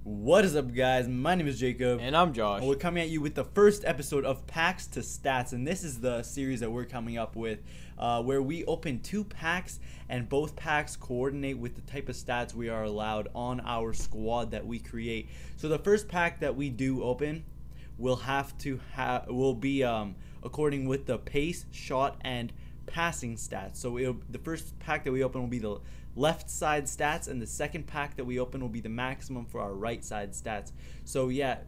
What is up, guys? My name is Jacob. And I'm Josh. And we're coming at you with the first episode of Packs to Stats. And this is the series that we're coming up with where we open 2 packs and both packs coordinate with the type of stats we are allowed on our squad that we create. So the first pack that we do open will be according with the pace, shot, and passing stats. So the first pack that we open will be the left side stats, and the second pack that we open will be the maximum for our right side stats. So yeah,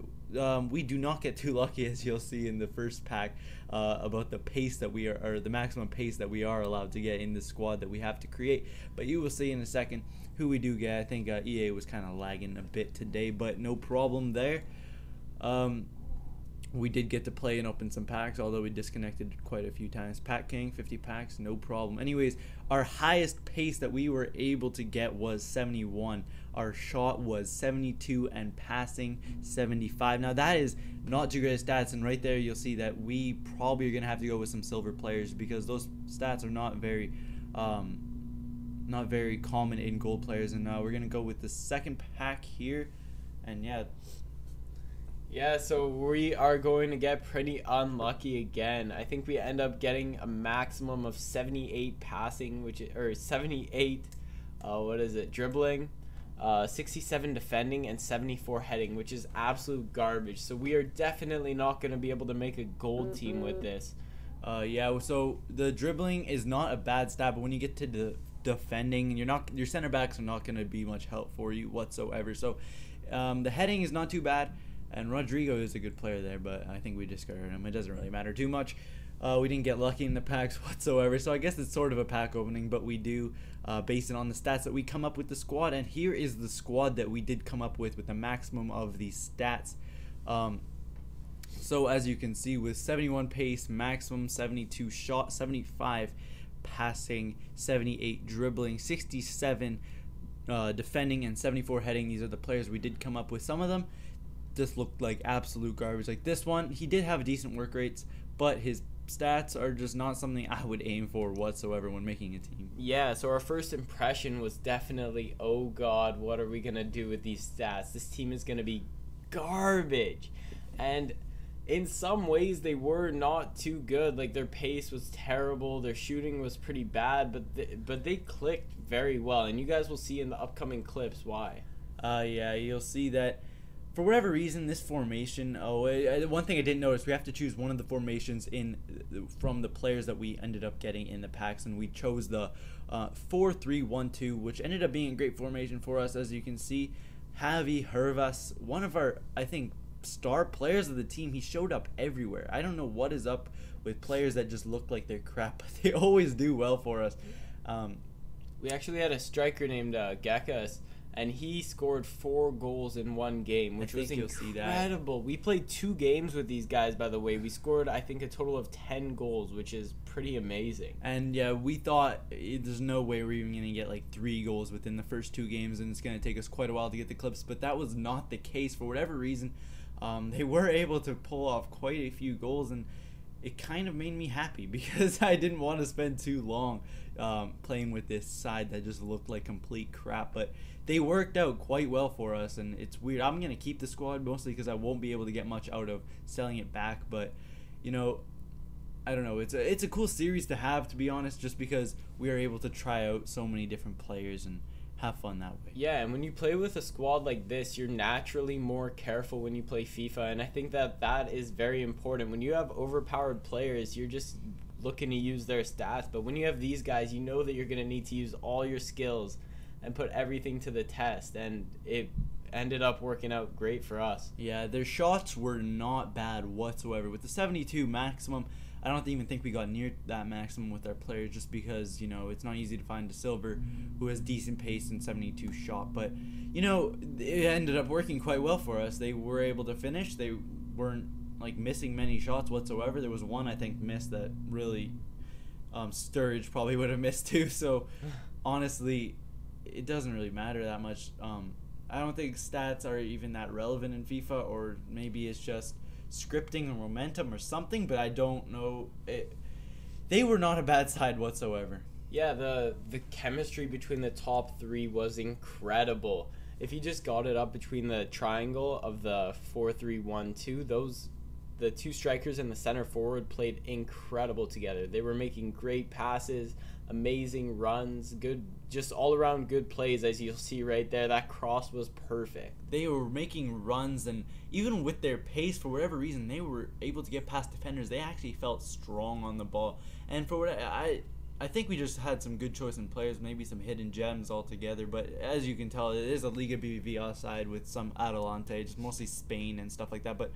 we do not get too lucky, as you'll see in the first pack, about the pace that we are, or the maximum pace that we are allowed to get in the squad that we have to create. But you will see in a second who we do get. I think EA was kind of lagging a bit today, but no problem there. We did get to play and open some packs, although we disconnected quite a few times. Pack King, 50 packs, no problem. Anyways, our highest pace that we were able to get was 71. Our shot was 72 and passing 75. Now that is not too great stats, and right there you'll see that we probably are going to have to go with some silver players because those stats are not very common in gold players. And we're going to go with the second pack here, and Yeah, so we are going to get pretty unlucky again. I think we end up getting a maximum of 78 passing, or 78, dribbling, 67 defending, and 74 heading, which is absolute garbage. So we are definitely not going to be able to make a gold team with this. Yeah, so the dribbling is not a bad stat, but when you get to the defending, your center backs are not going to be much help for you whatsoever. So the heading is not too bad. And Rodrigo is a good player there, but I think we discarded him. It doesn't really matter too much. We didn't get lucky in the packs whatsoever, so I guess it's sort of a pack opening, but we do base it on the stats that we come up with the squad. And here is the squad that we did come up with the maximum of these stats. So as you can see, with 71 pace, maximum 72 shot, 75 passing, 78 dribbling, 67 defending, and 74 heading. These are the players we did come up with. Some of them just looked like absolute garbage. Like this one, he did have decent work rates, but his stats are just not something I would aim for whatsoever when making a team. Yeah, so our first impression was definitely, oh god, what are we gonna do with these stats? This team is gonna be garbage. And in some ways they were not too good. Like their pace was terrible, their shooting was pretty bad, but they clicked very well, and you guys will see in the upcoming clips why. Yeah, you'll see that for whatever reason, this formation, one thing I didn't notice, we have to choose one of the formations from the players that we ended up getting in the packs, and we chose the 4-3-1-2, which ended up being a great formation for us. As you can see, Javi Hervas, one of our, I think, star players of the team, he showed up everywhere. I don't know what is up with players that just look like they're crap, but they always do well for us. We actually had a striker named Gekas, and he scored 4 goals in one game, which was incredible. We played 2 games with these guys, by the way. We scored, I think, a total of 10 goals, which is pretty amazing. And yeah, we thought there's no way we're even going to get like 3 goals within the first 2 games, and it's going to take us quite a while to get the clips, but that was not the case. For whatever reason, they were able to pull off quite a few goals, and it kind of made me happy because I didn't want to spend too long playing with this side that just looked like complete crap. But they worked out quite well for us, and it's weird. I'm going to keep the squad mostly because I won't be able to get much out of selling it back. But, you know, I don't know. It's a cool series to have, to be honest, just because we are able to try out so many different players and have fun that way. Yeah, and when you play with a squad like this, you're naturally more careful when you play FIFA, and I think that is very important. When you have overpowered players, you're just looking to use their stats, but when you have these guys, you know that you're going to need to use all your skills and put everything to the test, and it ended up working out great for us. Yeah, their shots were not bad whatsoever. With the 72 maximum, I don't even think we got near that maximum with our players, just because, you know, it's not easy to find a silver who has decent pace and 72 shot. But, you know, it ended up working quite well for us. They were able to finish. They weren't like missing many shots whatsoever. There was one I think missed that really Sturridge probably would have missed too. So honestly, it doesn't really matter that much. I don't think stats are even that relevant in FIFA, or maybe it's just scripting or momentum or something, but I don't know. They were not a bad side whatsoever. Yeah, the chemistry between the top 3 was incredible. if he just got it up between the triangle of the 4-3-1-2, the two strikers and the center forward played incredible together. They were making great passes, amazing runs, good, just all around good plays. As you'll see right there, that cross was perfect. They were making runs, and even with their pace, for whatever reason, they were able to get past defenders. They actually felt strong on the ball, and for what I think we just had some good choice in players, maybe some hidden gems altogether. But as you can tell, it is a Liga BBVA side with some Adelante, just mostly Spain and stuff like that. But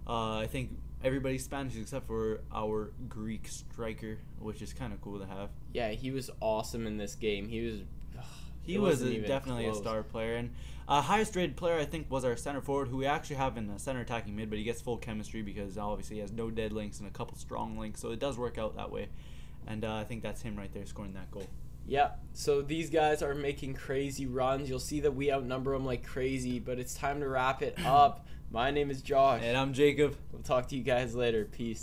I think everybody's Spanish except for our Greek striker, which is kind of cool to have. Yeah, he was awesome in this game. He was definitely a star player. And highest rated player, I think, was our center forward, who we actually have in the center attacking mid, but he gets full chemistry because obviously he has no dead links and a couple strong links, so it does work out that way. And I think that's him right there scoring that goal. Yeah, so these guys are making crazy runs. You'll see that we outnumber them like crazy, but it's time to wrap it up. My name is Josh. And I'm Jacob. We'll talk to you guys later. Peace.